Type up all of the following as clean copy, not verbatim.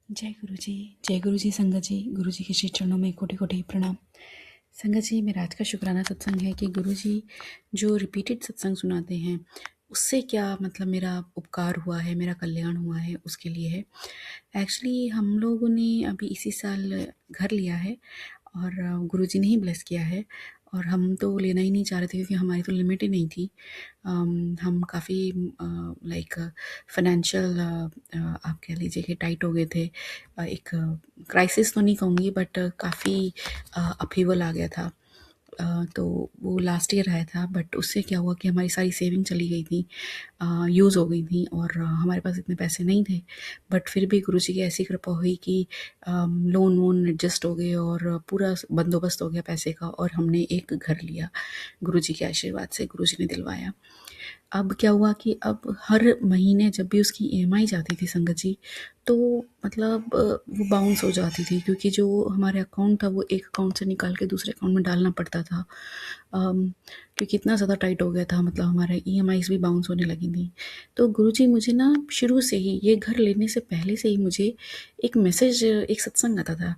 जय गुरु जी संगत जी। गुरु जी के श्री चरणों में कोटि कोटि प्रणाम। संगत जी, मेरा आज का शुक्राना सत्संग है कि गुरु जी जो रिपीटेड सत्संग सुनाते हैं उससे क्या मतलब मेरा उपकार हुआ है, मेरा कल्याण हुआ है, उसके लिए है। एक्चुअली हम लोगों ने अभी इसी साल घर लिया है और गुरु जी ने ही ब्लेस किया है, और हम तो लेना ही नहीं चाह रहे थे क्योंकि हमारी तो लिमिट ही नहीं थी। हम काफ़ी लाइक फाइनेंशियल आप कह लीजिए कि टाइट हो गए थे। एक क्राइसिस तो नहीं कहूँगी, बट काफ़ी अपहीवल आ गया था। तो वो लास्ट ईयर आया था, बट उससे क्या हुआ कि हमारी सारी सेविंग चली गई थी, यूज़ हो गई थी, और हमारे पास इतने पैसे नहीं थे। बट फिर भी गुरुजी की ऐसी कृपा हुई कि लोन वोन एडजस्ट हो गए और पूरा बंदोबस्त हो गया पैसे का, और हमने एक घर लिया। गुरुजी के आशीर्वाद से गुरुजी ने दिलवाया। अब क्या हुआ कि अब हर महीने जब भी उसकी ईएमआई जाती थी संगत जी, तो मतलब वो बाउंस हो जाती थी, क्योंकि जो हमारे अकाउंट था वो एक अकाउंट से निकाल के दूसरे अकाउंट में डालना पड़ता था। क्योंकि इतना ज़्यादा टाइट हो गया था, मतलब हमारे ईएमआईज़ भी बाउंस होने लगी थी। तो गुरुजी मुझे ना शुरू से ही, ये घर लेने से पहले से ही मुझे एक मैसेज, एक सत्संग आता था,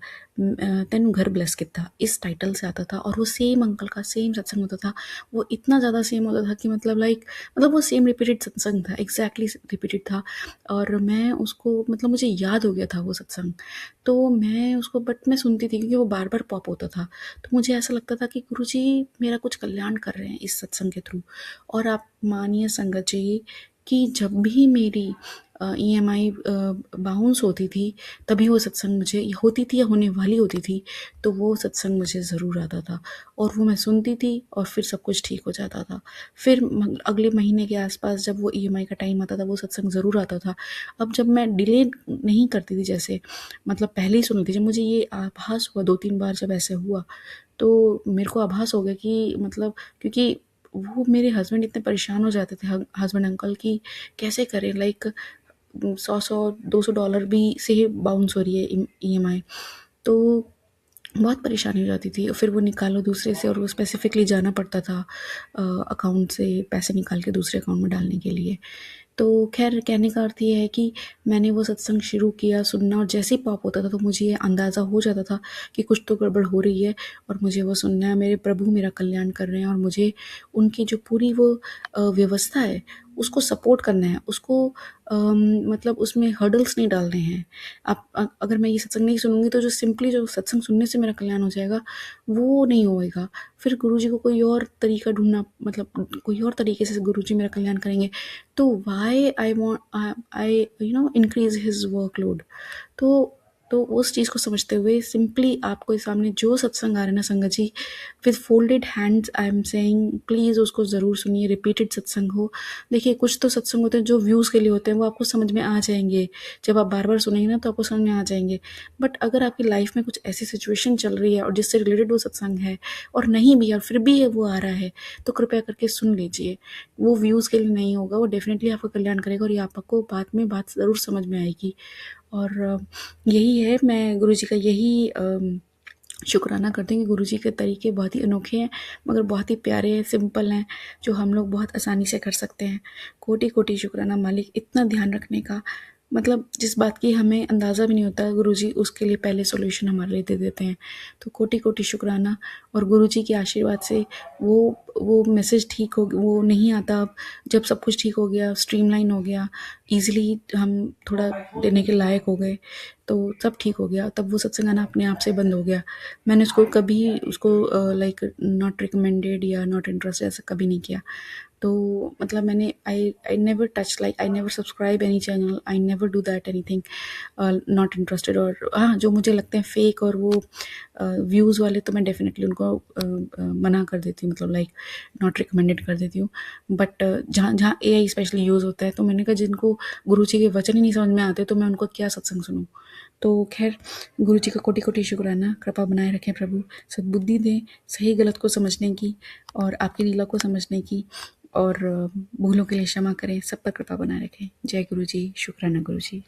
तेनू घर ब्लेस किता, इस टाइटल से आता था, और वो सेम अंकल का सेम सत्संग होता था। वो इतना ज़्यादा सेम होता था कि मतलब लाइक, मतलब वो सेम रिपीटेड सत्संग था, एग्जैक्टली रिपीटेड था। और मैं उसको, मतलब मुझे याद हो गया था वो सत्संग, तो मैं उसको, बट मैं सुनती थी क्योंकि वो बार बार पॉप होता था। तो मुझे ऐसा लगता था कि गुरुजी मेरा कुछ कल्याण कर रहे हैं इस सत्संग के थ्रू। और आप मानिए संगत जी कि जब भी मेरी ईएमआई बाउंस होती थी, तभी वो सत्संग मुझे होती थी या होने वाली होती थी, तो वो सत्संग मुझे ज़रूर आता था, और वो मैं सुनती थी, और फिर सब कुछ ठीक हो जाता था। फिर अगले महीने के आसपास जब वो ईएमआई का टाइम आता था, वो सत्संग ज़रूर आता था। अब जब मैं डिले नहीं करती थी, जैसे मतलब पहले ही सुन लेती, जब मुझे ये आभास हुआ 2-3 बार जब ऐसे हुआ, तो मेरे को आभास हो गया कि मतलब, क्योंकि वो मेरे हस्बैंड इतने परेशान हो जाते थे, हस्बैंड अंकल, कि कैसे करें, लाइक 100-200 डॉलर भी से ही बाउंस हो रही है ईएमआई। तो बहुत परेशानी हो जाती थी, और फिर वो निकालो दूसरे से, और वो स्पेसिफिकली जाना पड़ता था अकाउंट से पैसे निकाल के दूसरे अकाउंट में डालने के लिए। तो खैर, कहने का अर्थ ये है कि मैंने वो सत्संग शुरू किया सुनना, और जैसे ही पॉप होता था तो मुझे ये अंदाज़ा हो जाता था कि कुछ तो गड़बड़ हो रही है, और मुझे वो सुनना है। मेरे प्रभु मेरा कल्याण कर रहे हैं, और मुझे उनकी जो पूरी वो व्यवस्था है उसको सपोर्ट करना है, उसको मतलब उसमें हर्डल्स नहीं डालने हैं। आप अगर मैं ये सत्संग नहीं सुनूंगी, तो जो सिंपली जो सत्संग सुनने से मेरा कल्याण हो जाएगा, वो नहीं होएगा। फिर गुरुजी को कोई और तरीका ढूंढना, मतलब कोई और तरीके से गुरुजी मेरा कल्याण करेंगे, तो why I want I increase his workload. तो तो उस चीज़ को समझते हुए सिंपली आपको सामने जो सत्संग आ रहा है ना Sangat ji, with folded hands I am saying, please उसको ज़रूर सुनिए। रिपीटेड सत्संग हो, देखिए कुछ तो सत्संग होते हैं जो व्यूज़ के लिए होते हैं, वो आपको समझ में आ जाएंगे, जब आप बार बार सुनेंगे ना तो आपको समझ में आ जाएंगे। बट अगर आपकी लाइफ में कुछ ऐसी सिचुएशन चल रही है और जिससे रिलेटेड वो सत्संग है, और नहीं भी, और फिर भी वो आ रहा है, तो कृपया करके सुन लीजिए। वो व्यूज़ के लिए नहीं होगा, वो डेफिनेटली आपका कल्याण करेगा, और ये आपको बाद में बात ज़रूर समझ में आएगी। और यही है, मैं गुरुजी का यही शुक्राना करते हैं कि गुरुजी के तरीके बहुत ही अनोखे हैं, मगर बहुत ही प्यारे हैं, सिंपल हैं, जो हम लोग बहुत आसानी से कर सकते हैं। कोटि कोटि शुक्राना मालिक, इतना ध्यान रखने का, मतलब जिस बात की हमें अंदाज़ा भी नहीं होता, गुरुजी उसके लिए पहले सॉल्यूशन हमारे लिए दे देते हैं। तो कोटि कोटि शुक्राना। और गुरुजी के आशीर्वाद से वो मैसेज ठीक हो, वो नहीं आता। अब जब सब कुछ ठीक हो गया, स्ट्रीमलाइन हो गया, ईजिली हम थोड़ा देने के लायक हो गए, तो सब ठीक हो गया, तब वो सत्संग आना अपने आप से बंद हो गया। मैंने उसको कभी उसको लाइक नॉट रिकमेंडेड या नॉट इंटरेस्टेड ऐसा कभी नहीं किया। तो मतलब मैंने I never touch, like I never subscribe any channel, I never do that anything not interested. और हाँ, जो मुझे लगते हैं फेक और वो व्यूज़ वाले, तो मैं डेफिनेटली उनको मना कर देती हूँ, मतलब लाइक नॉट रिकमेंडेड कर देती हूँ। बट जहाँ जहाँ एआई स्पेशली यूज़ होता है, तो मैंने कहा जिनको गुरु जी के वचन ही नहीं समझ में आते, तो मैं उनको क्या सत्संग सुनूँ। तो खैर, गुरु जी का कोटि कोटि शुक्राना, कृपा बनाए रखें प्रभु, सद्बुद्धि दें सही गलत को समझने की, और आपकी लीला को समझने की, और भूलों के लिए क्षमा करें, सब पर कृपा बनाए रखें। जय गुरु जी, शुक्राना गुरु जी।